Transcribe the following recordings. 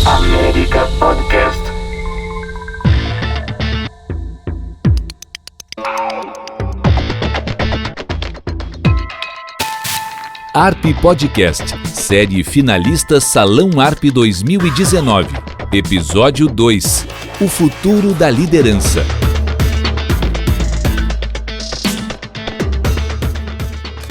América Podcast. ARP Podcast, série finalista Salão ARP 2019, episódio 2, o futuro da liderança.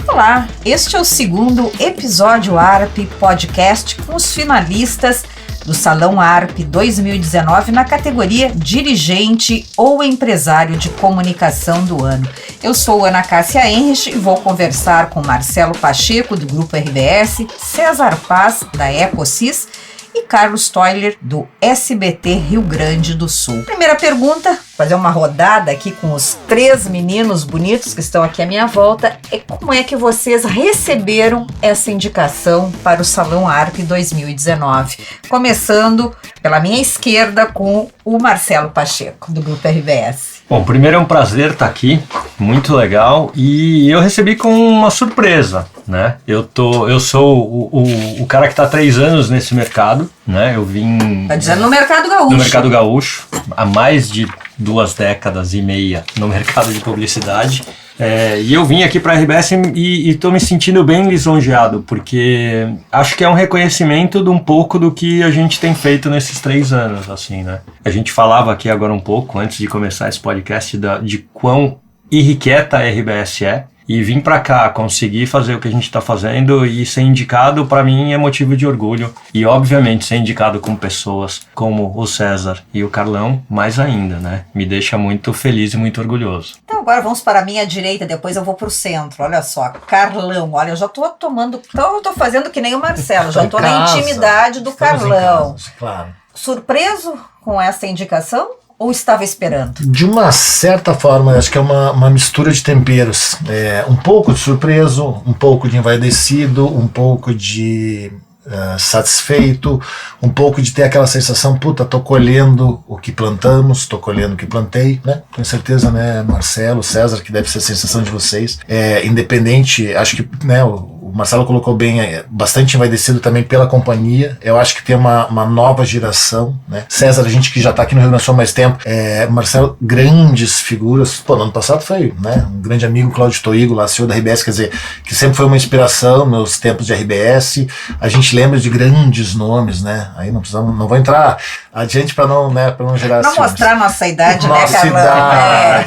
Olá, este é o segundo episódio ARP Podcast com os finalistas do Salão ARP 2019 na categoria Dirigente ou Empresário de Comunicação do Ano. Eu sou Ana Cássia Henrich e vou conversar com Marcelo Pacheco, do Grupo RBS, César Paz, da Ecosys, e Carlos Toiler, do SBT Rio Grande do Sul. Primeira pergunta, fazer uma rodada aqui com os três meninos bonitos que estão aqui à minha volta, é como é que vocês receberam essa indicação para o Salão ARP 2019? Começando pela minha esquerda com o Marcelo Pacheco, do Grupo RBS. Bom, primeiro é um prazer estar aqui, muito legal, e eu recebi com uma surpresa, né? Eu sou o cara que está há 3 anos nesse mercado, né? Eu vim... Tá dizendo no mercado gaúcho. No mercado gaúcho, há mais de 2 décadas e meia no mercado de publicidade. E eu vim aqui para a RBS e estou me sentindo bem lisonjeado, porque acho que é um reconhecimento de um pouco do que a gente tem feito nesses 3 anos, assim, né? A gente falava aqui agora um pouco, antes de começar esse podcast, de quão irrequieta a RBS é. E vim pra cá, conseguir fazer o que a gente tá fazendo e ser indicado, pra mim, é motivo de orgulho. E, obviamente, ser indicado com pessoas como o César e o Carlão, mais ainda, né? Me deixa muito feliz e muito orgulhoso. Então agora vamos para a minha direita, depois eu vou pro centro. Olha só, Carlão. Olha, eu já tô tomando... Então eu tô fazendo que nem o Marcelo, já tô na intimidade do Carlão. Claro. Surpreso com essa indicação? Ou estava esperando? De uma certa forma, acho que é uma mistura de temperos. Um pouco de surpreso, um pouco de envaidecido, um pouco de satisfeito, um pouco de ter aquela sensação, puta, tô colhendo o que plantamos, tô colhendo o que plantei, né? Com certeza, né, Marcelo, César, que deve ser a sensação de vocês. Independente, acho que, né, o Marcelo colocou bem, bastante envaidecido também pela companhia. Eu acho que tem uma nova geração, né? César, a gente que já está aqui no Rio Grande do Sul há mais tempo. Marcelo, grandes figuras. Pô, no ano passado foi, né, um grande amigo, Cláudio Toigo, lá, CEO da RBS, quer dizer, que sempre foi uma inspiração nos tempos de RBS. A gente lembra de grandes nomes, né? Aí não vou entrar adiante para não gerar... Não mostrar nossa idade, nossa, né,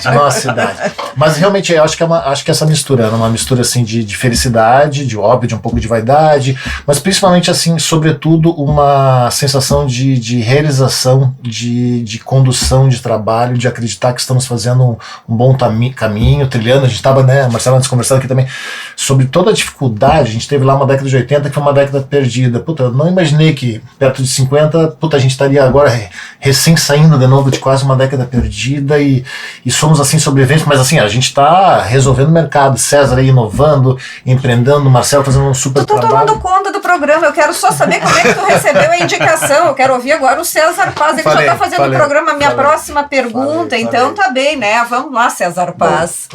Carlão? Nossa idade. Mas realmente eu acho que essa mistura é uma mistura assim de felicidade, de óbvio, de um pouco de vaidade, mas principalmente assim, sobretudo uma sensação de realização, de condução de trabalho, de acreditar que estamos fazendo um bom caminho, trilhando. A gente estava, né, Marcelo, antes conversando aqui também sobre toda a dificuldade. A gente teve lá uma década de 80 que foi uma década perdida. Puta, eu não imaginei que perto de 50, a gente estaria agora recém saindo de novo de quase uma década perdida e somos assim sobreviventes, mas assim, a gente está resolvendo o mercado. César aí inovando, empreendendo, Marcelo fazendo um super trabalho. Eu tô tomando conta do programa, eu quero só saber como é que tu recebeu a indicação. Eu quero ouvir agora o César Paz, ele já tá fazendo o programa. Minha próxima pergunta, então tá bem, né? Vamos lá, César Paz.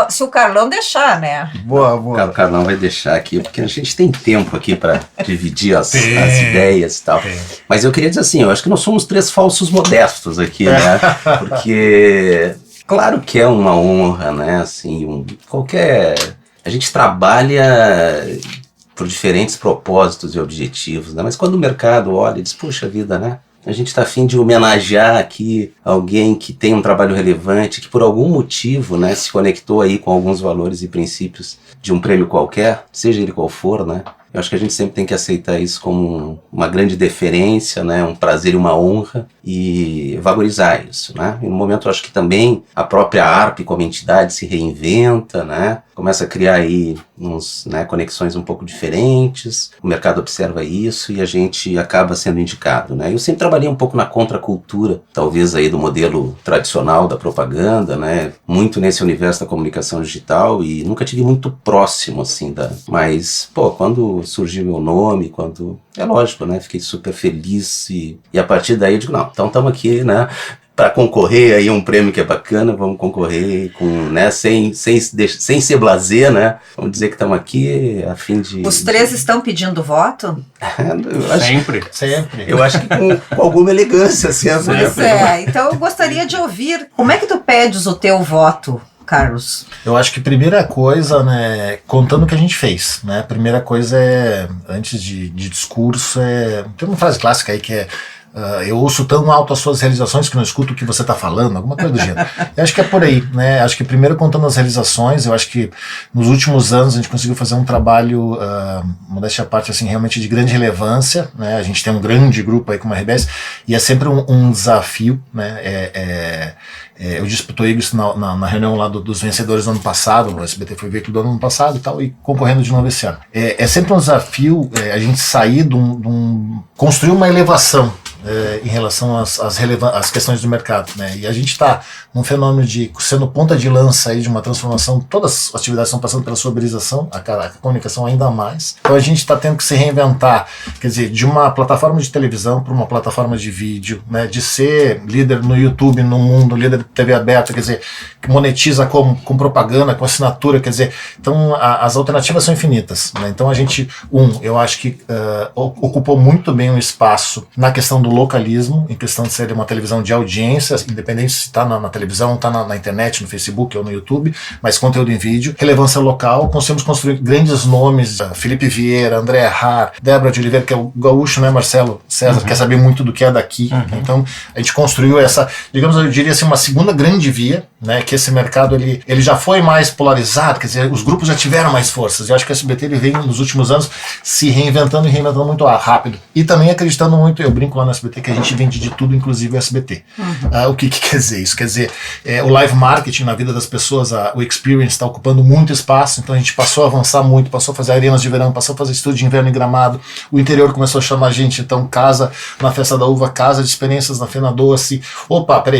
Se o Carlão deixar, né? Boa. O Carlão vai deixar aqui, porque a gente tem tempo aqui para dividir as ideias e tal. Mas eu queria dizer assim, eu acho que nós somos 3 falsos modestos aqui, né? Porque, claro que é uma honra, né? Assim, a gente trabalha por diferentes propósitos e objetivos, né? Mas quando o mercado olha e diz, puxa vida, né? A gente está a fim de homenagear aqui alguém que tem um trabalho relevante, que por algum motivo, né, se conectou aí com alguns valores e princípios de um prêmio qualquer, seja ele qual for, né? Eu acho que a gente sempre tem que aceitar isso como uma grande deferência, né? Um prazer e uma honra e valorizar isso, né? E no momento eu acho que também a própria ARP como entidade se reinventa, né? Começa a criar aí conexões um pouco diferentes, o mercado observa isso e a gente acaba sendo indicado, né? Eu sempre trabalhei um pouco na contracultura, talvez aí do modelo tradicional da propaganda, né? Muito nesse universo da comunicação digital e nunca tive muito próximo, assim, mas, quando surgiu meu nome, é lógico, né? Fiquei super feliz e a partir daí eu digo, não, então estamos aqui, né? para concorrer aí a um prêmio que é bacana, vamos concorrer com, né, sem ser blasé, né? Vamos dizer que estamos aqui a fim de... Os três estão pedindo voto? Sempre. Eu acho que com alguma elegância sempre. Pois então eu gostaria de ouvir, como é que tu pedes o teu voto, Carlos? Eu acho que primeira coisa, né, contando o que a gente fez, né, primeira coisa é, antes de discurso, tem uma frase clássica aí que é eu ouço tão alto as suas realizações que não escuto o que você está falando, alguma coisa do gênero. Eu acho que é por aí, né? Acho que primeiro contando as realizações, eu acho que nos últimos anos a gente conseguiu fazer um trabalho, modéstia à parte, assim, realmente de grande relevância, né? A gente tem um grande grupo aí como a RBS e é sempre um desafio, né? Eu disputei isso na reunião lá dos vencedores do ano passado, o SBT foi veículo do ano passado e tal, e concorrendo de novo esse ano. É sempre um desafio a gente sair construir uma elevação em relação às questões do mercado, né? E a gente está num fenômeno de sendo ponta de lança aí de uma transformação, todas as atividades estão passando pela sua uberização, a comunicação ainda mais. Então a gente está tendo que se reinventar, quer dizer, de uma plataforma de televisão para uma plataforma de vídeo, né? De ser líder no YouTube no mundo, líder de TV aberta, quer dizer, que monetiza com propaganda, com assinatura, quer dizer, então as alternativas são infinitas, né? Então a gente, eu acho que ocupou muito bem um espaço na questão do localismo, em questão de ser uma televisão de audiência, independente se está na televisão, está na internet, no Facebook ou no YouTube, mas conteúdo em vídeo, relevância local, conseguimos construir grandes nomes, Felipe Vieira, André Har, Débora de Oliveira, que é o gaúcho, né, Marcelo César, quer saber muito do que é daqui, então a gente construiu essa, digamos, eu diria assim, uma segunda grande via, né, que esse mercado ele já foi mais polarizado, quer dizer, os grupos já tiveram mais forças, eu acho que o SBT ele vem nos últimos anos se reinventando muito rápido, e também acreditando muito, eu brinco lá no SBT que a gente vende de tudo, inclusive o SBT. O que quer dizer isso? Quer dizer, o live marketing na vida das pessoas, o experience está ocupando muito espaço, então a gente passou a avançar muito, passou a fazer arenas de verão, passou a fazer estúdio de inverno em Gramado, o interior começou a chamar a gente, então casa na Festa da Uva, casa de experiências na Fena Doce,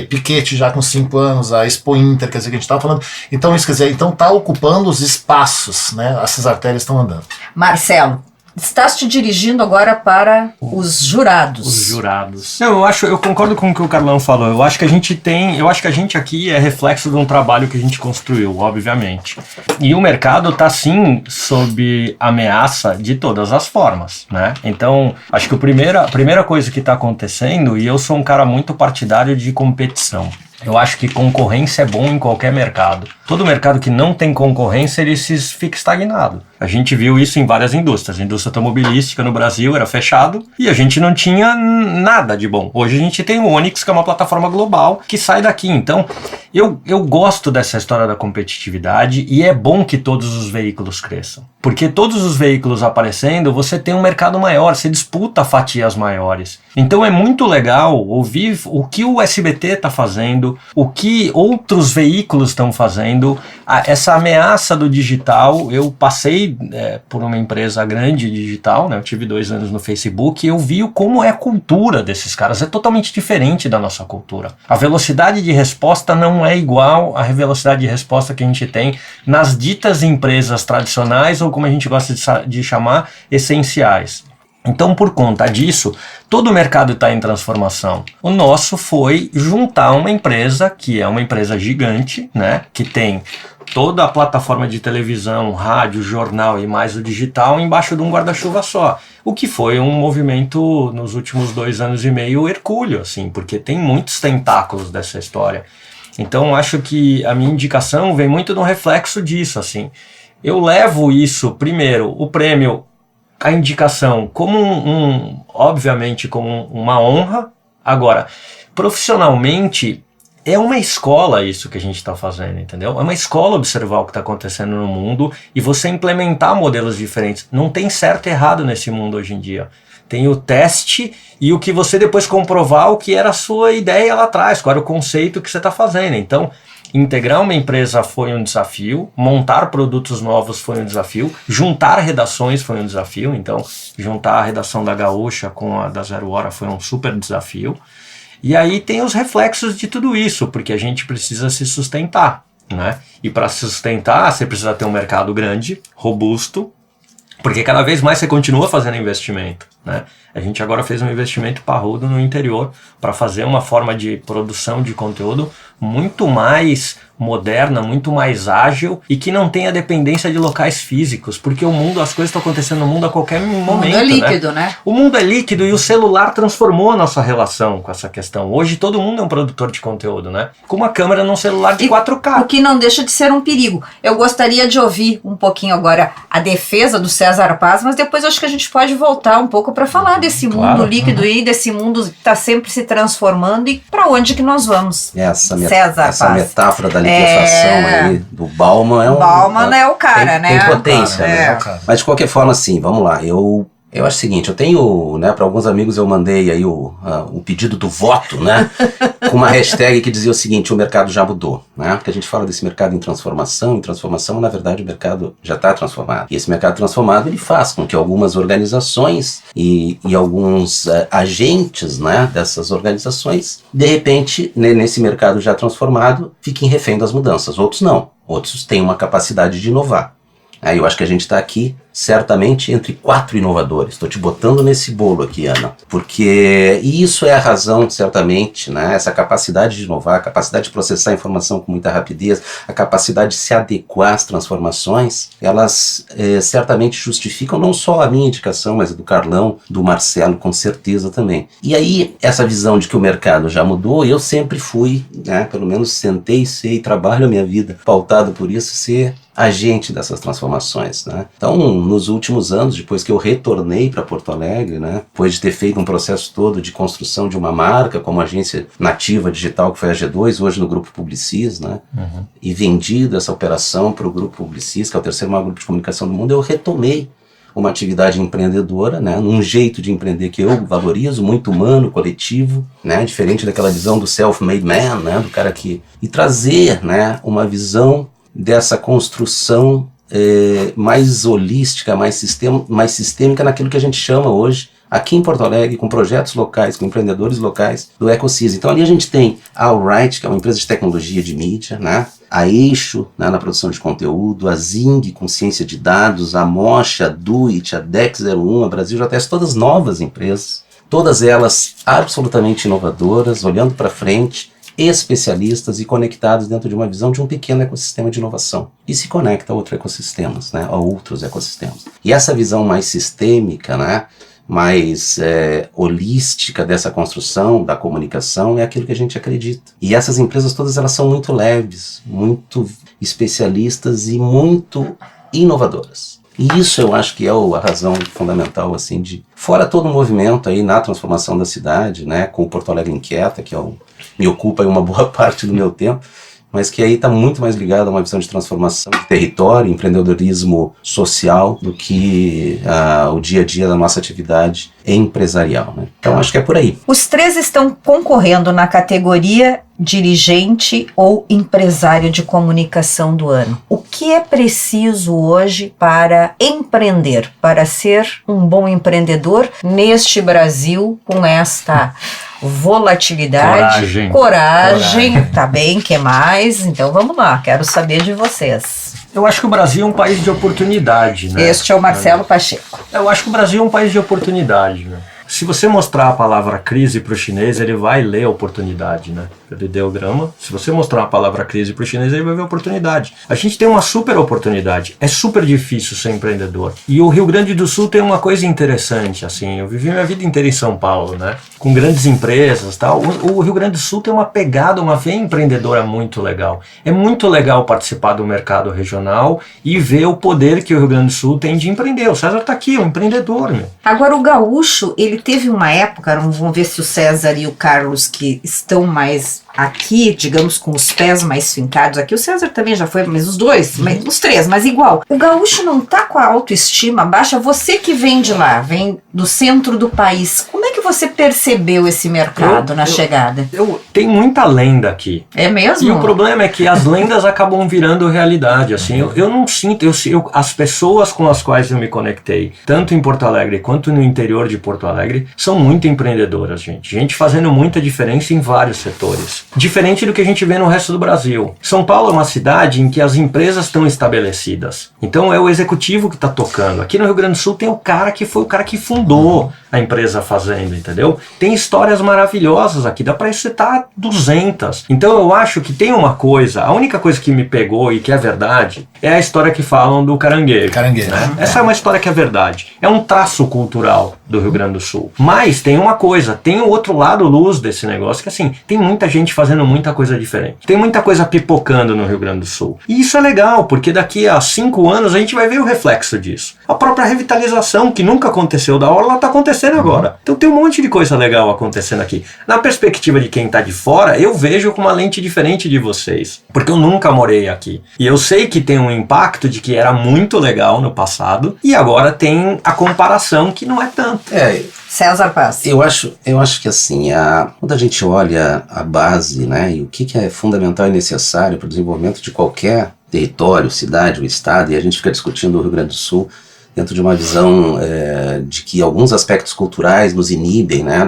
Piquete já com 5 anos, a Expo Inter, quer dizer, que a gente estava falando, então isso quer dizer, então está ocupando os espaços, né, essas artérias estão andando. Marcelo, estás te dirigindo agora para os jurados. Os jurados. Não, eu concordo com o que o Carlão falou. Eu acho que a gente aqui é reflexo de um trabalho que a gente construiu, obviamente. E o mercado está sim sob ameaça de todas as formas, né? Então, acho que a primeira coisa que está acontecendo, e eu sou um cara muito partidário de competição. Eu acho que concorrência é bom em qualquer mercado. Todo mercado que não tem concorrência, ele fica estagnado. A gente viu isso em várias indústrias. A indústria automobilística no Brasil era fechado e a gente não tinha nada de bom. Hoje a gente tem o Onix, que é uma plataforma global que sai daqui. Então, eu gosto dessa história da competitividade e é bom que todos os veículos cresçam. Porque todos os veículos aparecendo, você tem um mercado maior, você disputa fatias maiores. Então é muito legal ouvir o que o SBT está fazendo, o que outros veículos estão fazendo. Essa ameaça do digital, eu passei por uma empresa grande digital, né? Eu tive 2 anos no Facebook e eu vi como é a cultura desses caras. É totalmente diferente da nossa cultura. A velocidade de resposta não é igual à velocidade de resposta que a gente tem nas ditas empresas tradicionais ou como a gente gosta de chamar, essenciais. Então, por conta disso, todo o mercado está em transformação. O nosso foi juntar uma empresa, que é uma empresa gigante, né, que tem toda a plataforma de televisão, rádio, jornal e mais o digital embaixo de um guarda-chuva só. O que foi um movimento, nos últimos 2 anos e meio, hercúleo, assim, porque tem muitos tentáculos dessa história. Então, acho que a minha indicação vem muito de um reflexo disso, assim. Eu levo isso, primeiro, o prêmio, a indicação, como obviamente, como uma honra. Agora, profissionalmente, é uma escola isso que a gente está fazendo, entendeu? É uma escola observar o que está acontecendo no mundo e você implementar modelos diferentes. Não tem certo e errado nesse mundo hoje em dia. Tem o teste e o que você depois comprovar o que era a sua ideia lá atrás, qual era o conceito que você está fazendo. Então, integrar uma empresa foi um desafio, montar produtos novos foi um desafio, juntar redações foi um desafio, então juntar a redação da Gaúcha com a da Zero Hora foi um super desafio. E aí tem os reflexos de tudo isso, porque a gente precisa se sustentar, né? E para se sustentar, você precisa ter um mercado grande, robusto, Porque cada vez mais você continua fazendo investimento, né? A gente agora fez um investimento parrudo no interior para fazer uma forma de produção de conteúdo muito mais moderna, muito mais ágil e que não tenha dependência de locais físicos, porque o mundo, as coisas estão acontecendo no mundo a qualquer momento. O mundo é líquido, né? O mundo é líquido e o celular transformou a nossa relação com essa questão. Hoje todo mundo é um produtor de conteúdo, né? Com uma câmera num celular de 4K. O que não deixa de ser um perigo. Eu gostaria de ouvir um pouquinho agora a defesa do César Paz, mas depois eu acho que a gente pode voltar um pouco para falar desse mundo líquido e desse mundo que está sempre se transformando e para onde que nós vamos. Essa metáfora da liquefação aí do Bauman é Bauman é o cara, né? Tem potência, né? Mas de qualquer forma, assim, vamos lá. Eu acho o seguinte, eu tenho, né, para alguns amigos eu mandei aí o pedido do voto, né, com uma hashtag que dizia o seguinte: o mercado já mudou, né, porque a gente fala desse mercado em transformação, na verdade o mercado já está transformado. E esse mercado transformado, ele faz com que algumas organizações e alguns agentes, né, dessas organizações, de repente, nesse mercado já transformado, fiquem refém das mudanças. Outros não, outros têm uma capacidade de inovar. Eu acho que a gente está aqui, certamente, entre 4 inovadores. Estou te botando nesse bolo aqui, Ana. Porque isso é a razão, certamente, né? Essa capacidade de inovar, a capacidade de processar a informação com muita rapidez, a capacidade de se adequar às transformações, elas certamente justificam não só a minha indicação, mas a do Carlão, do Marcelo, com certeza também. E aí, essa visão de que o mercado já mudou, eu sempre fui, né? Pelo menos sentei, sei, trabalho a minha vida pautado por isso, ser agente dessas transformações, né? Então, nos últimos anos, depois que eu retornei para Porto Alegre, né, depois de ter feito um processo todo de construção de uma marca como agência nativa digital, que foi a G2, hoje no Grupo Publicis, né, e vendido essa operação para o Grupo Publicis, que é o terceiro maior grupo de comunicação do mundo, eu retomei uma atividade empreendedora, né, num jeito de empreender que eu valorizo, muito humano, coletivo, né, diferente daquela visão do self-made man, né, do cara que... E trazer, né, uma visão dessa construção mais holística, mais sistêmica naquilo que a gente chama hoje, aqui em Porto Alegre, com projetos locais, com empreendedores locais do EcoSys. Então ali a gente tem a Allright, que é uma empresa de tecnologia de mídia, né? A Eixo, né, na produção de conteúdo, a Zing com ciência de dados, a Mocha, a Duit, a Dex01, a Brasil JS, todas novas empresas, todas elas absolutamente inovadoras, olhando para frente, especialistas e conectados dentro de uma visão de um pequeno ecossistema de inovação. E se conecta a outros ecossistemas, né, a outros ecossistemas. E essa visão mais sistêmica, né, mais holística dessa construção, da comunicação, é aquilo que a gente acredita. E essas empresas todas, elas são muito leves, muito especialistas e muito inovadoras. E isso eu acho que é a razão fundamental, assim, de... Fora todo o movimento aí na transformação da cidade, né, com o Porto Alegre Inquieta, que me ocupa aí uma boa parte do meu tempo, mas que aí está muito mais ligado a uma visão de transformação de território, empreendedorismo social, do que o dia a dia da nossa atividade empresarial, né? Então acho que é por aí. Os 3 estão concorrendo na categoria dirigente ou empresário de comunicação do ano. O que é preciso hoje para empreender, para ser um bom empreendedor neste Brasil com esta volatilidade, coragem. Tá bem, que mais? Então vamos lá, quero saber de vocês. Eu acho que o Brasil é um país de oportunidade, né? Este é o Marcelo Pacheco. Eu acho que o Brasil é um país de oportunidade, né? Se você mostrar a palavra crise para o chinês, ele vai ler oportunidade, né? Ele ideograma. Se você mostrar a palavra crise para o chinês, ele vai ver oportunidade. A gente tem uma super oportunidade. É super difícil ser empreendedor. E o Rio Grande do Sul tem uma coisa interessante, assim. Eu vivi minha vida inteira em São Paulo, né? Com grandes empresas e tal. O Rio Grande do Sul tem uma pegada, uma veia empreendedora muito legal. É muito legal participar do mercado regional e ver o poder que o Rio Grande do Sul tem de empreender. O César tá aqui, um empreendedor, meu. Agora, o gaúcho, ele teve uma época, vamos ver se o César e o Carlos, que estão mais aqui, digamos, com os pés mais fincados aqui, o César também já foi, mas os dois, os 3, mas igual. O gaúcho não tá com a autoestima baixa, você que vem de lá, vem do centro do país, como é que você percebeu esse mercado na chegada? Tem muita lenda aqui. É mesmo? E o problema é que as lendas acabam virando realidade, assim, eu não sinto, as pessoas com as quais eu me conectei, tanto em Porto Alegre quanto no interior de Porto Alegre, são muito empreendedoras, gente fazendo muita diferença em vários setores, diferente do que a gente vê no resto do Brasil. São Paulo é uma cidade em que as empresas estão estabelecidas, então é o executivo que está tocando. Aqui no Rio Grande do Sul tem o cara que foi o cara que fundou a empresa fazenda, entendeu? Tem histórias maravilhosas aqui, dá pra citar 200. Então eu acho que tem uma coisa, a única coisa que me pegou e que é verdade, é a história que falam do caranguejo. Né? Essa é uma história que é verdade. É um traço cultural do Rio Grande do Sul. Mas tem uma coisa, tem o outro lado luz desse negócio, que assim, tem muita gente fazendo muita coisa diferente. Tem muita coisa pipocando no Rio Grande do Sul. E isso é legal, porque daqui a 5 anos a gente vai ver o reflexo disso. A própria revitalização, que nunca aconteceu da Orla, está acontecendo agora. Então tem um monte de coisa legal acontecendo aqui. Na perspectiva de quem está de fora, eu vejo com uma lente diferente de vocês, porque eu nunca morei aqui. E eu sei que tem um impacto de que era muito legal no passado, e agora tem a comparação que não é tanto. César Paz. Eu acho que assim, quando a gente olha a base, né, e o que é fundamental e necessário para o desenvolvimento de qualquer território, cidade ou estado, e a gente fica discutindo o Rio Grande do Sul dentro de uma visão de que alguns aspectos culturais nos inibem, né?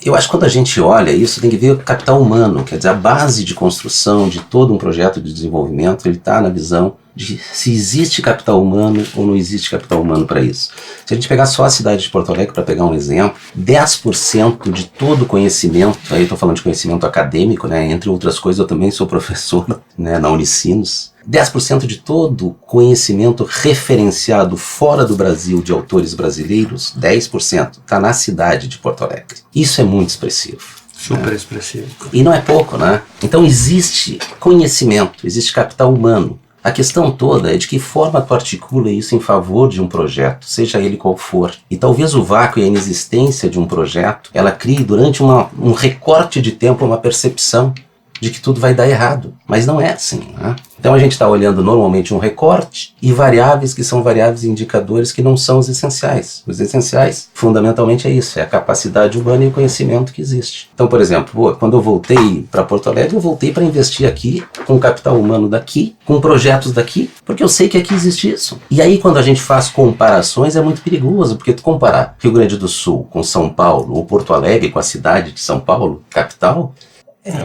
Eu acho que quando a gente olha isso, tem que ver o capital humano, quer dizer, a base de construção de todo um projeto de desenvolvimento, ele está na visão de se existe capital humano ou não existe capital humano para isso. Se a gente pegar só a cidade de Porto Alegre, para pegar um exemplo, 10% de todo o conhecimento, aí eu estou falando de conhecimento acadêmico, né? Entre outras coisas, eu também sou professor, né, na Unicinos. 10% de todo conhecimento referenciado fora do Brasil de autores brasileiros, 10%, está na cidade de Porto Alegre. Isso é muito expressivo. Super expressivo. E não é pouco, né? Então existe conhecimento, existe capital humano. A questão toda é de que forma tu articula isso em favor de um projeto, seja ele qual for. E talvez o vácuo e a inexistência de um projeto, ela crie durante um recorte de tempo uma percepção de que tudo vai dar errado. Mas não é assim, né? Então a gente está olhando normalmente um recorte e variáveis que são variáveis e indicadores que não são os essenciais. Os essenciais, fundamentalmente, é isso, é a capacidade humana e o conhecimento que existe. Então, por exemplo, quando eu voltei para Porto Alegre, eu voltei para investir aqui, com o capital humano daqui, com projetos daqui, porque eu sei que aqui existe isso. E aí, quando a gente faz comparações, é muito perigoso, porque tu comparar Rio Grande do Sul com São Paulo, ou Porto Alegre com a cidade de São Paulo, capital,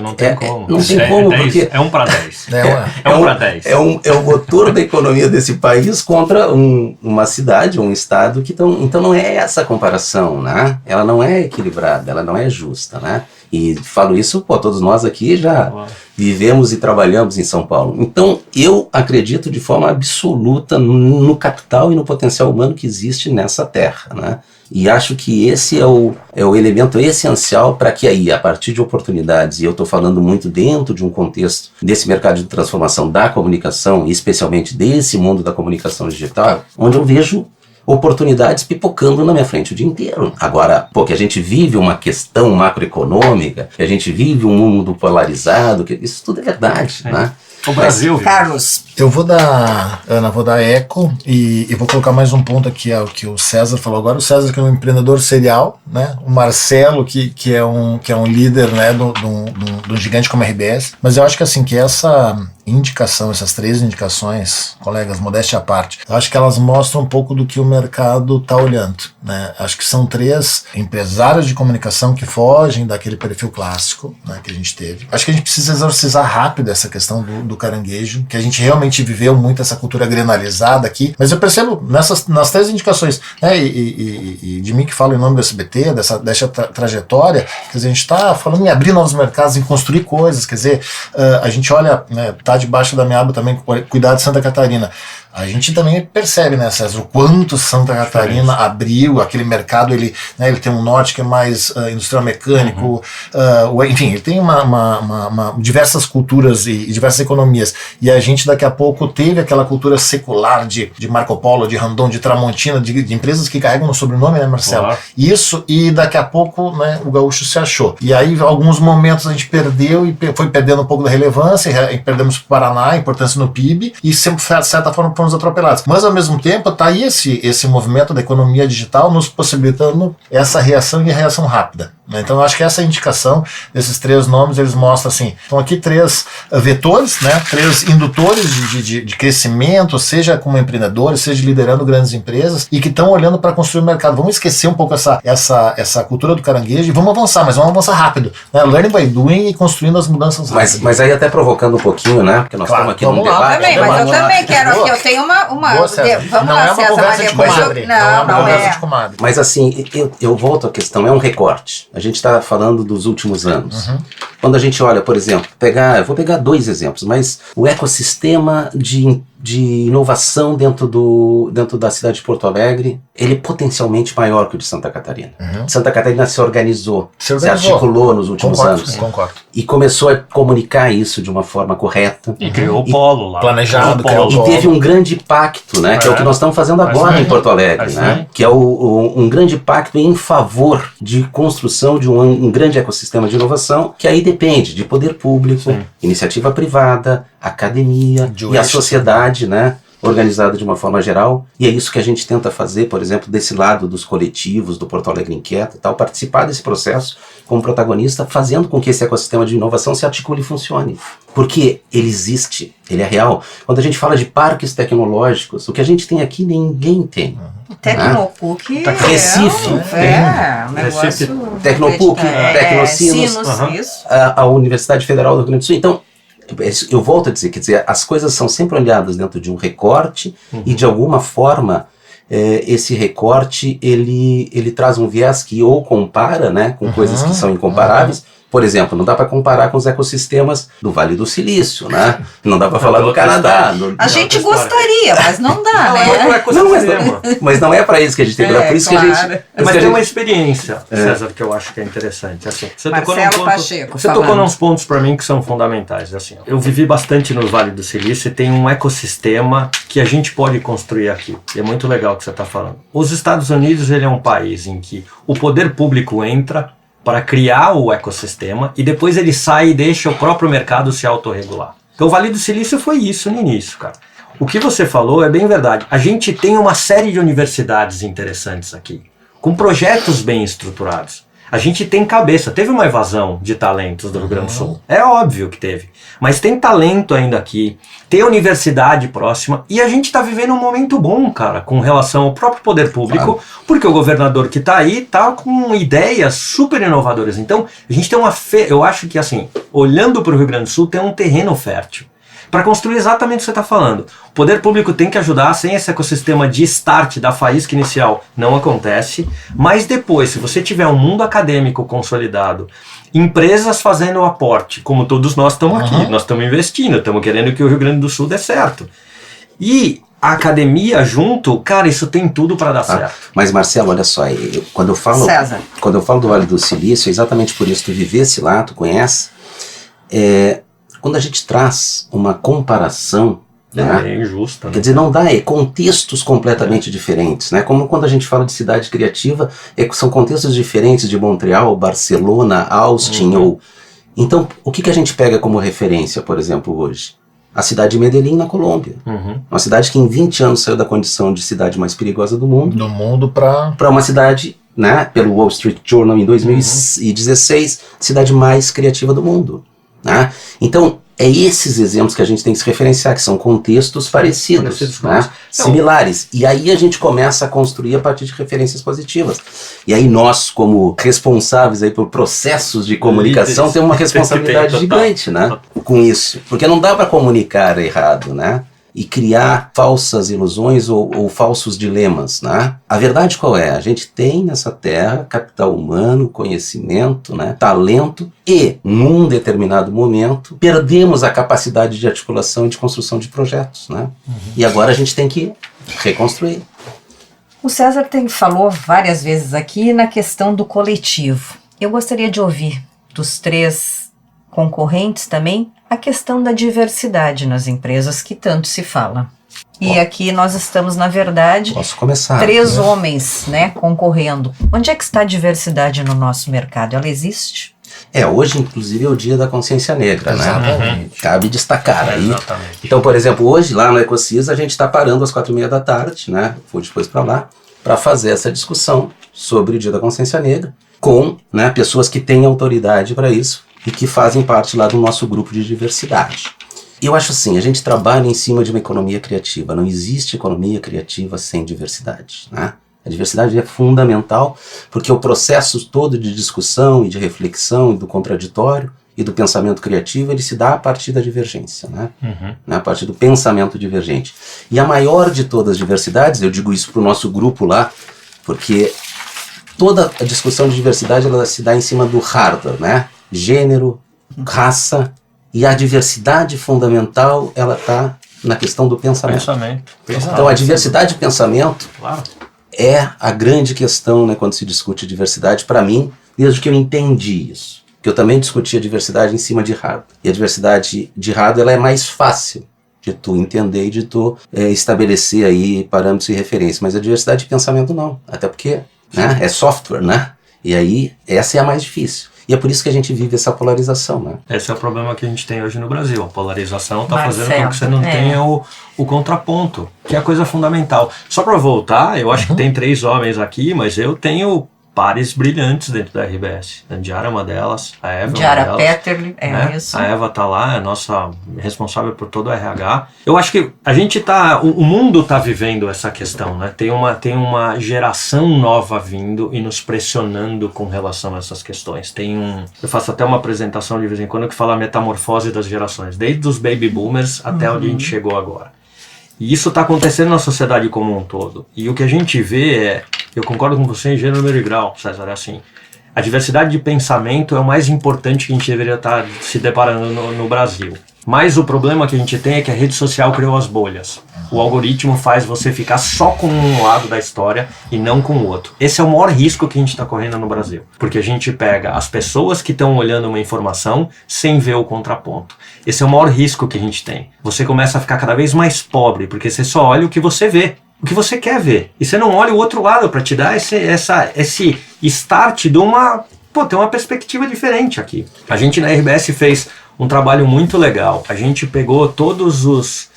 não tem como. Não tem como, porque... É 1 para 10. É 1 para 10. É o motor da economia desse país contra uma cidade, um estado que então não é essa comparação, né? Ela não é equilibrada, ela não é justa, né? E falo isso, todos nós aqui já vivemos e trabalhamos em São Paulo. Então, eu acredito de forma absoluta no capital e no potencial humano que existe nessa terra, né? E acho que esse é o elemento essencial para que aí, a partir de oportunidades, e eu estou falando muito dentro de um contexto desse mercado de transformação da comunicação, e especialmente desse mundo da comunicação digital, onde eu vejo oportunidades pipocando na minha frente o dia inteiro. Agora, que a gente vive uma questão macroeconômica, que a gente vive um mundo polarizado, que isso tudo é verdade, né? O Brasil. Carlos. Eu vou dar, Ana, eco e vou colocar mais um ponto aqui, o que o César falou agora. O César, que é um empreendedor serial, né? O Marcelo, que é um líder, né, do gigante como a RBS. Mas eu acho que assim, que essa indicação, essas 3 indicações, colegas, modéstia à parte, eu acho que elas mostram um pouco do que o mercado está olhando, né? Acho que são 3 empresários de comunicação que fogem daquele perfil clássico, né, que a gente teve. Acho que a gente precisa exorcizar rápido essa questão do caranguejo, que a gente realmente viveu muito essa cultura grenalizada aqui, mas eu percebo nas 3 indicações, né, e de mim que falo em nome do SBT, dessa trajetória, quer dizer, a gente está falando em abrir novos mercados, em construir coisas, quer dizer, a gente olha, né, tá debaixo da minha aba também, cuidar de Santa Catarina. A gente também percebe, né, César, o quanto Santa Catarina abriu aquele mercado, ele tem um norte que é mais industrial mecânico, enfim, ele tem diversas culturas e diversas economias, e a gente daqui a pouco teve aquela cultura secular de Marco Polo, de Randon, de Tramontina, de empresas que carregam no sobrenome, né, Marcelo? Claro. Isso, e daqui a pouco, né, o gaúcho se achou. E aí, alguns momentos a gente perdeu e foi perdendo um pouco da relevância, e perdemos para o Paraná, a importância no PIB, e sempre, de certa forma, fomos atropelados. Mas, ao mesmo tempo, está aí esse movimento da economia digital nos possibilitando essa reação e a reação rápida. Então, eu acho que essa indicação desses 3 nomes, eles mostram assim, estão aqui 3 vetores, né, 3 indutores de crescimento, seja como empreendedores, seja liderando grandes empresas, e que estão olhando para construir o mercado. Vamos esquecer um pouco essa cultura do caranguejo e vamos avançar, mas vamos avançar rápido, né, learning by doing e construindo as mudanças rápidas. Mas aí até provocando um pouquinho, né, porque nós estamos aqui num debate. Mas eu também quero aqui, eu tenho uma Boa, César. vamos não lá, é uma César, conversa de comadre. Não é uma conversa de comadre. Mas assim, eu volto à questão, é um recorte. A gente está falando dos últimos anos. Quando a gente olha, por exemplo, eu vou pegar 2 exemplos, mas o ecossistema de inovação dentro da cidade de Porto Alegre, ele é potencialmente maior que o de Santa Catarina. Santa Catarina se organizou, se articulou nos últimos anos. Concordo. E começou a comunicar isso de uma forma correta. E criou o polo lá. Planejado, criou o E polo. teve um grande pacto, né? Que é o que nós estamos fazendo agora em Porto Alegre, né? Que é um grande pacto em favor de construção de um grande ecossistema de inovação, que aí depende de poder público, iniciativa privada, academia e a sociedade, né? Organizada de uma forma geral, e é isso que a gente tenta fazer, por exemplo, desse lado dos coletivos, do Porto Alegre Inquieta e tal, participar desse processo como protagonista, fazendo com que esse ecossistema de inovação se articule e funcione. Porque ele existe, ele é real. Quando a gente fala de parques tecnológicos, o que a gente tem aqui ninguém tem. O Tecnopuc Recife. um negócio... Tecnopuc, Tecnocinos, isso. a Universidade Federal do Rio Grande do Sul. Então, eu volto a dizer, as coisas são sempre olhadas dentro de um recorte e de alguma forma esse recorte ele traz um viés que ou compara, né, com coisas que são incomparáveis. Por exemplo, não dá para comparar com os ecossistemas do Vale do Silício, né? Não dá para falar do Canadá. A gente gostaria, mas não dá, né? Mas não é para isso que a gente tem que olhar. Por isso que a gente... Mas tem uma experiência, César, que eu acho que é interessante. Assim, você tocou nos pontos para mim que são fundamentais. Assim, eu vivi bastante no Vale do Silício e tem um ecossistema que a gente pode construir aqui. E é muito legal o que você está falando. Os Estados Unidos, ele é um país em que o poder público entra para criar o ecossistema e depois ele sai e deixa o próprio mercado se autorregular. Então o Vale do Silício foi isso no início, cara. O que você falou é bem verdade. A gente tem uma série de universidades interessantes aqui, com projetos bem estruturados. A gente tem cabeça. Teve uma evasão de talentos do Rio Grande do Sul. É óbvio que teve. Mas tem talento ainda aqui. Tem universidade próxima. E a gente está vivendo um momento bom, cara, com relação ao próprio poder público. Porque o governador que está aí está com ideias super inovadoras. Então, a gente tem eu acho que, assim, olhando para o Rio Grande do Sul, tem um terreno fértil para construir exatamente o que você está falando. O poder público tem que ajudar, sem esse ecossistema de start, da faísca inicial, não acontece. Mas depois, se você tiver um mundo acadêmico consolidado, empresas fazendo o aporte, como todos nós estamos aqui, nós estamos investindo, estamos querendo que o Rio Grande do Sul dê certo. E a academia junto, cara, isso tem tudo para dar certo. Mas Marcelo, olha só, quando eu falo do Vale do Silício, é exatamente por isso que tu vivesse lá, tu conhece, quando a gente traz uma comparação, é injusta, né? Quer dizer, não dá, contextos completamente diferentes, né? Como quando a gente fala de cidade criativa, são contextos diferentes de Montreal, Barcelona, Austin, Então, o que a gente pega como referência, por exemplo, hoje? A cidade de Medellín, na Colômbia. Uma cidade que em 20 anos saiu da condição de cidade mais perigosa do mundo. Para uma cidade, né, pelo Wall Street Journal em 2016, cidade mais criativa do mundo. Né? Então, é esses exemplos que a gente tem que se referenciar, que são contextos parecidos, né? Similares. E aí a gente começa a construir a partir de referências positivas. E aí nós, como responsáveis aí por processos de comunicação, temos uma responsabilidade gigante, né? Com isso. Porque não dá para comunicar errado, né? E criar falsas ilusões ou falsos dilemas, né? A verdade qual é? A gente tem nessa terra capital humano, conhecimento, né? Talento e, num determinado momento, perdemos a capacidade de articulação e de construção de projetos, né? E agora a gente tem que reconstruir. O César falou várias vezes aqui na questão do coletivo. Eu gostaria de ouvir dos 3 concorrentes também a questão da diversidade nas empresas que tanto se fala. E aqui nós estamos, na verdade, 3 homens, né, concorrendo. Onde é que está a diversidade no nosso mercado? Ela existe? Hoje, inclusive, é o Dia da Consciência Negra, né? Exatamente. Cabe destacar aí. Exatamente. Então, por exemplo, hoje lá no Ecocis a gente está parando às 4h30 da tarde, né? Vou depois para lá, para fazer essa discussão sobre o Dia da Consciência Negra com, né, pessoas que têm autoridade para isso e que fazem parte lá do nosso grupo de diversidade. E eu acho assim, a gente trabalha em cima de uma economia criativa. Não existe economia criativa sem diversidade, né? A diversidade é fundamental porque o processo todo de discussão e de reflexão e do contraditório e do pensamento criativo, ele se dá a partir da divergência, né? A partir do pensamento divergente. E a maior de todas as diversidades, eu digo isso para o nosso grupo lá, porque toda a discussão de diversidade ela se dá em cima do hardware, né? Gênero, raça, e a diversidade fundamental ela está na questão do pensamento. Então a diversidade de pensamento é a grande questão, né, quando se discute diversidade, para mim, desde que eu entendi isso. Que eu também discuti a diversidade em cima de hardware. E a diversidade de hardware ela é mais fácil de tu entender e de tu estabelecer aí parâmetros e referências. Mas a diversidade de pensamento não. Até porque, né, é software, né? E aí essa é a mais difícil. E é por isso que a gente vive essa polarização, né? Esse é o problema que a gente tem hoje no Brasil. A polarização está fazendo com que você não tenha o contraponto, que é a coisa fundamental. Só para voltar, eu acho que tem 3 homens aqui, mas eu tenho pares brilhantes dentro da RBS. A Diara é uma delas, a Eva Diara é uma delas. Peterle, isso. A Eva tá lá, é a nossa responsável por todo o RH. Eu acho que a gente tá, o mundo tá vivendo essa questão, né? Tem uma geração nova vindo e nos pressionando com relação a essas questões. Eu faço até uma apresentação de vez em quando que fala a metamorfose das gerações, desde os baby boomers até onde a gente chegou agora. E isso está acontecendo na sociedade como um todo. E o que a gente vê eu concordo com você em gênero, número e grau, César, é assim. A diversidade de pensamento é o mais importante que a gente deveria estar se deparando no Brasil. Mas o problema que a gente tem é que a rede social criou as bolhas. O algoritmo faz você ficar só com um lado da história e não com o outro. Esse é o maior risco que a gente está correndo no Brasil. Porque a gente pega as pessoas que estão olhando uma informação sem ver o contraponto. Esse é o maior risco que a gente tem. Você começa a ficar cada vez mais pobre, porque você só olha o que você vê. O que você quer ver. E você não olha o outro lado para te dar esse start de ter uma perspectiva diferente aqui. A gente na RBS fez um trabalho muito legal. A gente pegou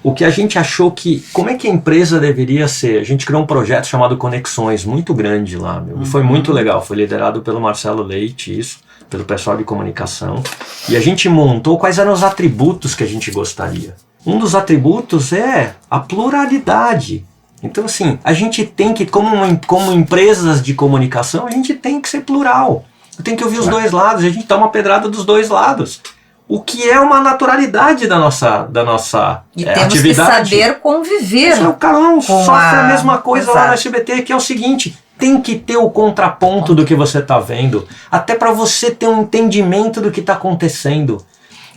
o que a gente achou que, como é que a empresa deveria ser. A gente criou um projeto chamado Conexões, muito grande lá, E foi muito legal, foi liderado pelo Marcelo Leite, pelo pessoal de comunicação. E a gente montou quais eram os atributos que a gente gostaria. Um dos atributos é a pluralidade. Então, assim, a gente tem que, como empresas de comunicação, a gente tem que ser plural. Tem que ouvir os dois lados, a gente toma pedrada dos dois lados. O que é uma naturalidade da nossa e temos atividade. Que saber conviver. O Carlão sofre a mesma coisa lá no SBT, que é o seguinte: tem que ter o contraponto do que você está vendo, até para você ter um entendimento do que está acontecendo.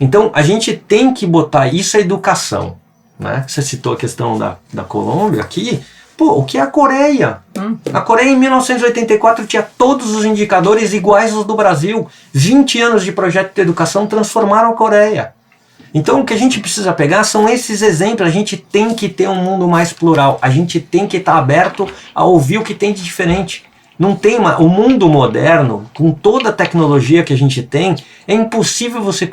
Então, a gente tem que botar isso à educação. Né? Você citou a questão da Colômbia aqui. O que é a Coreia? A Coreia em 1984 tinha todos os indicadores iguais aos do Brasil. 20 anos de projeto de educação transformaram a Coreia. Então o que a gente precisa pegar são esses exemplos. A gente tem que ter um mundo mais plural. A gente tem que estar aberto a ouvir o que tem de diferente. Não tem o mundo moderno, com toda a tecnologia que a gente tem, é impossível você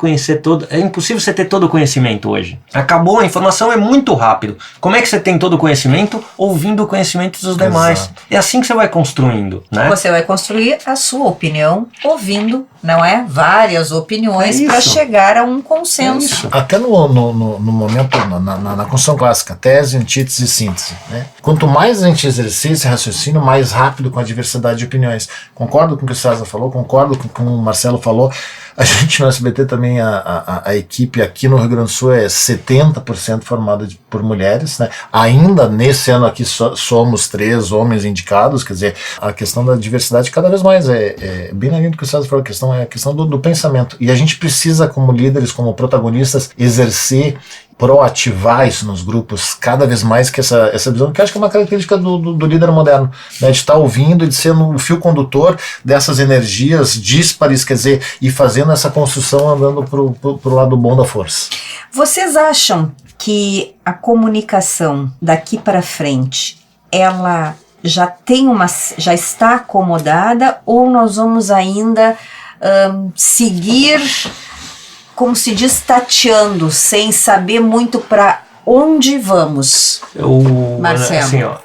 é impossível você ter todo o conhecimento hoje. Acabou, a informação é muito rápido. Como é que você tem todo o conhecimento? Ouvindo o conhecimento dos demais. Exato. É assim que você vai construindo, né? Você vai construir a sua opinião ouvindo, não é? Várias opiniões para chegar a um consenso. Até no momento, na construção clássica, tese, antítese e síntese, né? Quanto mais a gente exercer esse raciocínio, mais rápido com a diversidade de opiniões. Concordo com o que o César falou, concordo com o que o Marcelo falou. A gente no SBT também, a equipe aqui no Rio Grande do Sul é 70% formada por mulheres, né? Ainda nesse ano aqui somos 3 homens indicados, quer dizer, a questão da diversidade cada vez mais é bem na linha do que o César falou, a questão do pensamento. E a gente precisa, como líderes, como protagonistas, proativar isso nos grupos cada vez mais, que essa visão, que eu acho que é uma característica do líder moderno, né, de estar ouvindo e de ser o fio condutor dessas energias díspares, quer dizer, e fazendo essa construção andando pro lado bom da força. Vocês acham que a comunicação daqui para frente, ela já está acomodada, ou nós vamos ainda seguir, como se diz, tateando, sem saber muito para onde vamos? Marcelo. Assim, ó,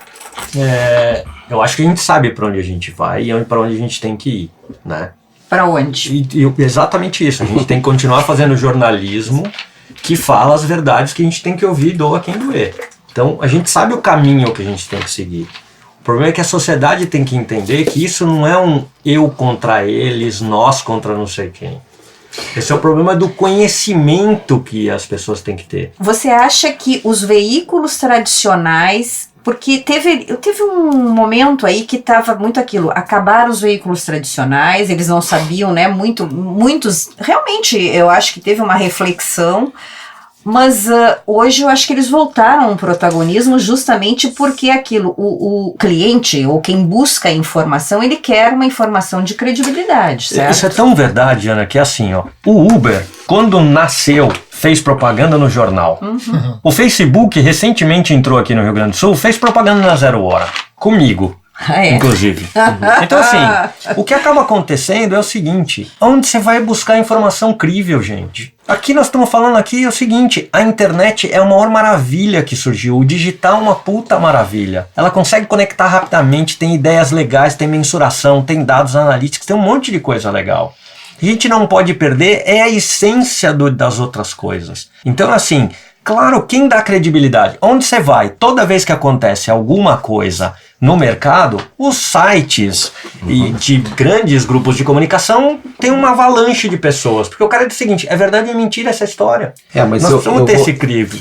eu acho que a gente sabe para onde a gente vai e para onde a gente tem que ir, né? Para onde? Exatamente isso. A gente tem que continuar fazendo jornalismo que fala as verdades que a gente tem que ouvir, doa quem doer. Então, a gente sabe o caminho que a gente tem que seguir. O problema é que a sociedade tem que entender que isso não é um eu contra eles, nós contra não sei quem. Esse é o problema do conhecimento que as pessoas têm que ter. Você acha que os veículos tradicionais... Porque teve um momento aí que estava muito aquilo, acabaram os veículos tradicionais, eles não sabiam, né, muitos, realmente eu acho que teve uma reflexão, mas hoje eu acho que eles voltaram ao protagonismo justamente porque aquilo, o cliente ou quem busca a informação, ele quer uma informação de credibilidade, certo? Isso é tão verdade, Ana, que é assim, ó, o Uber, quando nasceu, fez propaganda no jornal. O Facebook recentemente entrou aqui no Rio Grande do Sul, fez propaganda na 0 Hora, comigo, inclusive. Então assim, o que acaba acontecendo é o seguinte, onde você vai buscar informação crível, gente? Aqui nós estamos falando aqui é o seguinte, a internet é a maior maravilha que surgiu, o digital é uma puta maravilha. Ela consegue conectar rapidamente, tem ideias legais, tem mensuração, tem dados analíticos, tem um monte de coisa legal. A gente não pode perder é a essência das outras coisas. Então, assim, claro, quem dá credibilidade? Onde você vai? Toda vez que acontece alguma coisa no mercado, os sites e de grandes grupos de comunicação tem uma avalanche de pessoas. Porque o cara diz o seguinte, é verdade ou mentira essa história? Mas nós precisamos ter esse crivo.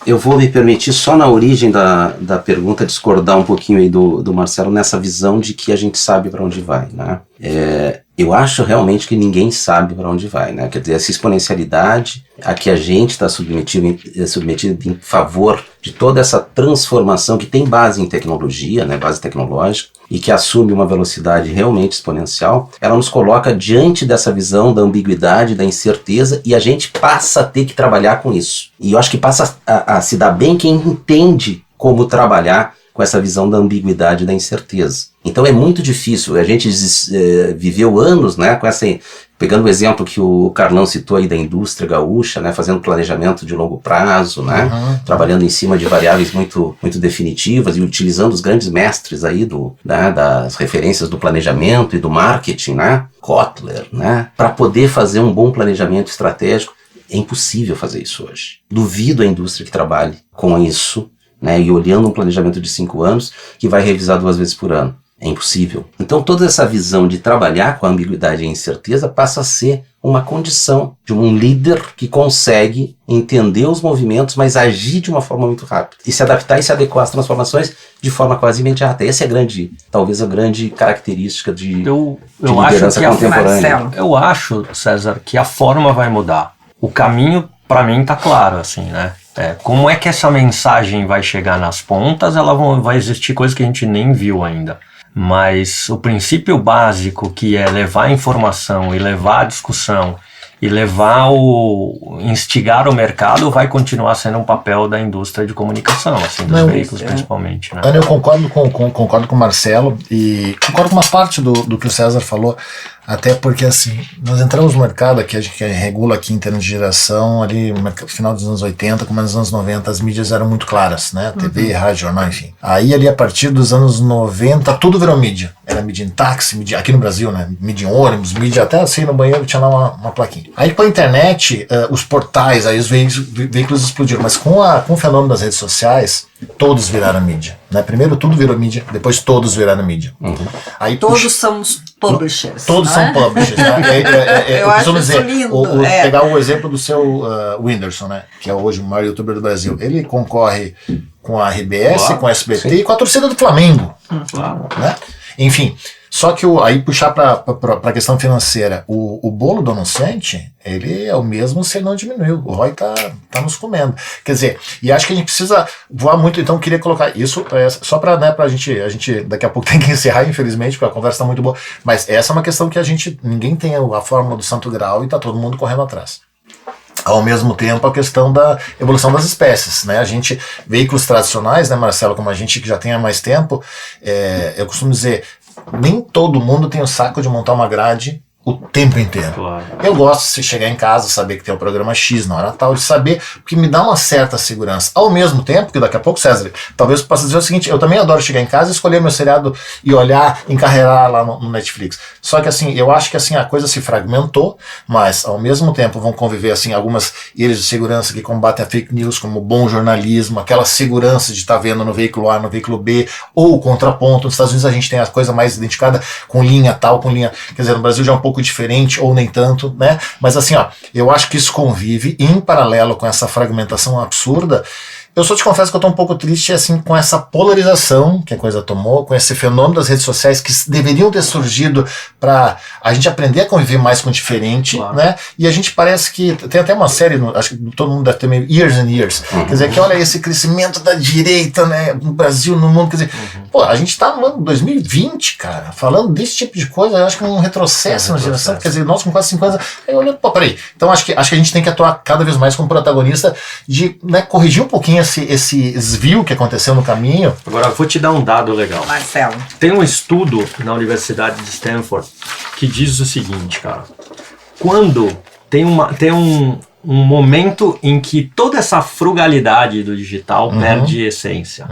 Eu vou me permitir, só na origem da pergunta, discordar um pouquinho aí do Marcelo nessa visão de que a gente sabe para onde vai, né? Eu acho realmente que ninguém sabe para onde vai, né? Quer dizer, essa exponencialidade a que a gente está submetido em favor de toda essa transformação que tem base em tecnologia, né? Base tecnológica, e que assume uma velocidade realmente exponencial, ela nos coloca diante dessa visão da ambiguidade, da incerteza, e a gente passa a ter que trabalhar com isso. E eu acho que passa a se dar bem quem entende como trabalhar com essa visão da ambiguidade e da incerteza. Então é muito difícil, a gente viveu anos, né, com essa, pegando o exemplo que o Carlão citou aí da indústria gaúcha, né, fazendo planejamento de longo prazo, né, trabalhando em cima de variáveis muito, muito definitivas e utilizando os grandes mestres aí das referências do planejamento e do marketing, né, Kotler, né, para poder fazer um bom planejamento estratégico. É impossível fazer isso hoje. Duvido a indústria que trabalhe com isso, né, e olhando um planejamento de 5 anos que vai revisar 2 vezes por ano. É impossível. Então toda essa visão de trabalhar com a ambiguidade e a incerteza passa a ser uma condição de um líder que consegue entender os movimentos, mas agir de uma forma muito rápida. E se adaptar e se adequar às transformações de forma quase imediata. Essa é talvez a grande característica de liderança contemporânea. Eu acho, César, que a forma vai mudar. O caminho, para mim, está claro, assim, né? Como é que essa mensagem vai chegar nas pontas, vai existir coisa que a gente nem viu ainda. Mas o princípio básico, que é levar a informação e levar a discussão e instigar o mercado, vai continuar sendo um papel da indústria de comunicação, assim, dos veículos principalmente, né? Ana, eu concordo com o Marcelo e concordo com uma parte do que o César falou, até porque assim, nós entramos no mercado aqui, a gente regula aqui em termos de geração, ali no final dos anos 80, como nos anos 90, as mídias eram muito claras, né? TV, rádio, jornal, enfim. Aí ali a partir dos anos 90, tudo virou mídia. Era mídia em táxi, mídia, aqui no Brasil, né? Mídia em ônibus, mídia até assim no banheiro tinha lá uma plaquinha. Aí com a internet, os portais, aí os veículos explodiram, mas com o fenômeno das redes sociais, todos viraram mídia, né? Primeiro tudo virou mídia, depois todos viraram mídia. Aí todos somos publishers. Todos são publishers, né? Eu acho isso lindo. Pegar o exemplo do seu Whindersson, né? Que é hoje o maior youtuber do Brasil. Ele concorre com a RBS, com a SBT e com a torcida do Flamengo. Né? Enfim, só que aí puxar para a questão financeira, o bolo do anunciante, ele é o mesmo se ele não diminuiu. O ROI tá nos comendo. Quer dizer, e acho que a gente precisa voar muito, então eu queria colocar isso só para, né, a gente daqui a pouco tem que encerrar, infelizmente, porque a conversa tá muito boa, mas essa é uma questão que ninguém tem a fórmula do santo grau e tá todo mundo correndo atrás. Ao mesmo tempo, a questão da evolução das espécies, né? Veículos tradicionais, né, Marcelo, como a gente que já tem há mais tempo, eu costumo dizer, nem todo mundo tem o saco de montar uma grade o tempo inteiro. Claro. Eu gosto de chegar em casa, saber que tem o programa X na hora tal, de saber, porque me dá uma certa segurança. Ao mesmo tempo, que daqui a pouco, César, talvez eu possa dizer o seguinte, eu também adoro chegar em casa, escolher meu seriado e olhar, encarreirar lá no Netflix. Só que assim, eu acho que assim, a coisa se fragmentou, mas ao mesmo tempo vão conviver assim algumas ilhas de segurança que combatem a fake news como bom jornalismo, aquela segurança de estar vendo no veículo A, no veículo B, ou o contraponto. Nos Estados Unidos a gente tem a coisa mais identificada com linha tal, com linha, quer dizer, no Brasil já é um pouco diferente, ou nem tanto, né? Mas assim, ó, eu acho que isso convive em paralelo com essa fragmentação absurda. Eu só te confesso que eu tô um pouco triste assim com essa polarização que a coisa tomou, com esse fenômeno das redes sociais que deveriam ter surgido para a gente aprender a conviver mais com o diferente, claro, né? E a gente parece que tem até uma série, acho que todo mundo deve ter meio Years and Years, quer dizer, que olha esse crescimento da direita, né, no Brasil, no mundo, quer dizer, pô, a gente tá no ano 2020, cara, falando desse tipo de coisa, eu acho que é um retrocesso na geração, quer dizer, nós com quase 50 anos, aí olhando, pô, peraí, então acho que a gente tem que atuar cada vez mais como protagonista de, né, corrigir um pouquinho esse desvio que aconteceu no caminho. Agora, eu vou te dar um dado legal. Marcelo. Tem um estudo na Universidade de Stanford que diz o seguinte, cara. Quando tem um momento em que toda essa frugalidade do digital perde essência.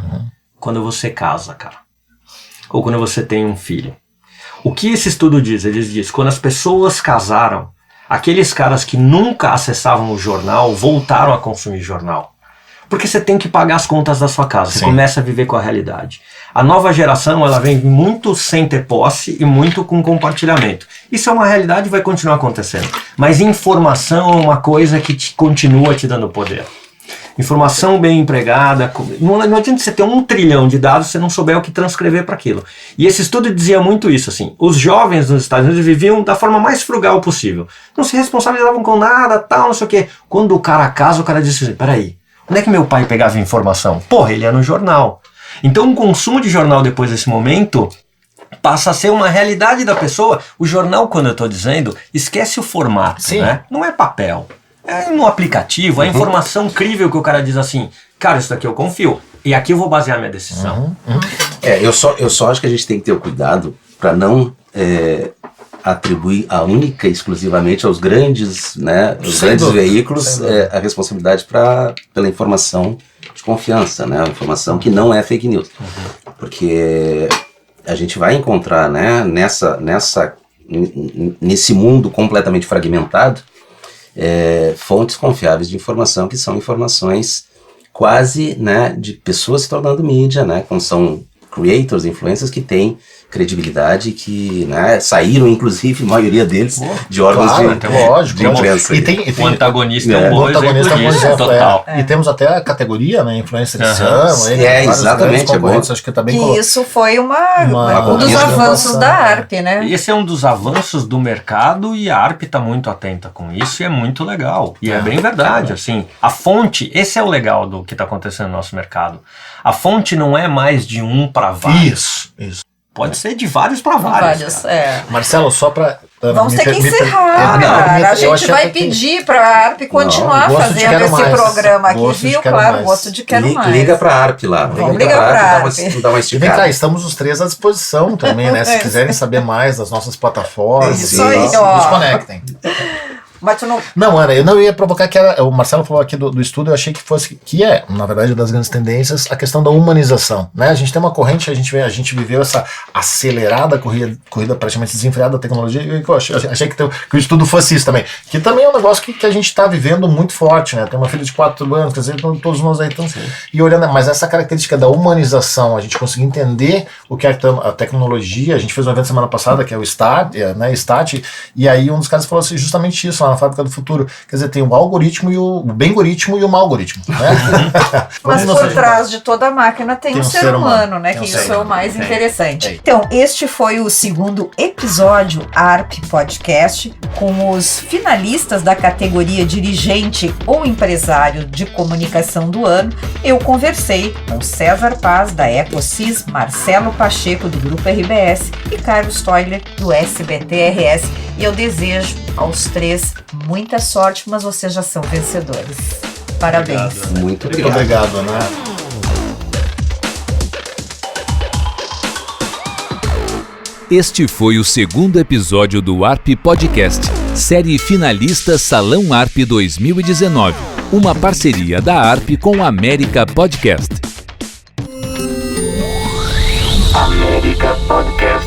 Quando você casa, cara. Ou quando você tem um filho. O que esse estudo diz? Ele diz, quando as pessoas casaram, aqueles caras que nunca acessavam o jornal voltaram a consumir jornal. Porque você tem que pagar as contas da sua casa. Você começa a viver com a realidade. A nova geração, ela vem muito sem ter posse e muito com compartilhamento. Isso é uma realidade e vai continuar acontecendo. Mas informação é uma coisa que continua te dando poder. Informação bem empregada. Não adianta você ter 1 trilhão de dados se você não souber o que transcrever para aquilo. E esse estudo dizia muito isso, assim. Os jovens nos Estados Unidos viviam da forma mais frugal possível. Não se responsabilizavam com nada, tal, não sei o quê. Quando o cara casa, o cara disse assim, peraí, onde é que meu pai pegava informação? Porra, ele ia no jornal. Então o consumo de jornal depois desse momento passa a ser uma realidade da pessoa. O jornal, quando eu estou dizendo, esquece o formato, né? Não é papel. É no aplicativo, a informação incrível que o cara diz assim, cara, isso daqui eu confio. E aqui eu vou basear minha decisão. Eu só acho que a gente tem que ter o cuidado para não atribuir única e exclusivamente aos grandes, né, os grandes veículos a responsabilidade pela informação de confiança, né, a informação que não é fake news. Porque a gente vai encontrar, né, nesse mundo completamente fragmentado, fontes confiáveis de informação que são informações quase, né, de pessoas se tornando mídia, né, como são creators, influencers que têm credibilidade, que, né, saíram, inclusive, a maioria deles, de órgãos de imprensa. O antagonista é um bom exemplo disso, total. E temos até a categoria, né, influencer exatamente, é bom. Acho que tá bem isso foi um dos avanços da ARP, né? Esse é um dos avanços do mercado e a ARP está muito atenta com isso e é muito legal. E é bem verdade, assim, a fonte, esse é o legal do que está acontecendo no nosso mercado. A fonte não é mais de um para vários. Isso. Pode ser de vários para vários. Marcelo, só para... Vamos ter que encerrar, cara. A gente vai pedir para a ARP continuar fazendo esse programa aqui, viu? Claro, gosto de quero mais. Liga para a ARP lá. Vamos ligar para a ARP. Dá uma esticada. Vem cá, estamos os 3 à disposição também, né? Se quiserem saber mais das nossas plataformas, isso aí, nos conectem. Mas tu não... Não, Ana, eu não ia provocar que era. O Marcelo falou aqui do estudo, eu achei que fosse. Que é, na verdade, das grandes tendências, a questão da humanização. Né? A gente tem uma corrente, a gente viveu essa acelerada corrida praticamente desenfreada da tecnologia. E eu achei que o estudo fosse isso também. Que também é um negócio que a gente está vivendo muito forte, né? Tem uma filha de 4 anos, quer dizer, todos nós aí estamos. E olhando, mas essa característica da humanização, a gente conseguir entender o que é a tecnologia. A gente fez um evento semana passada, que é o STAT, né? STAT, e aí um dos caras falou assim, justamente isso, na Fábrica do Futuro. Quer dizer, tem o algoritmo e o bem-goritmo e o mal-algoritmo, né? Mas por trás de toda a máquina tem um ser humano, né? Que isso é o mais interessante. Então, este foi o 2º episódio ARP Podcast, com os finalistas da categoria Dirigente ou Empresário de Comunicação do Ano. Eu conversei com César Paz, da Ecosys, Marcelo Pacheco, do Grupo RBS, e Carlos Toiler, do SBT-RS. E eu desejo aos 3 muita sorte, mas vocês já são vencedores. Parabéns. Obrigado, muito obrigado. Muito obrigado, né? Este foi o segundo episódio do ARP Podcast, série finalista Salão ARP 2019, uma parceria da ARP com a América Podcast. América Podcast.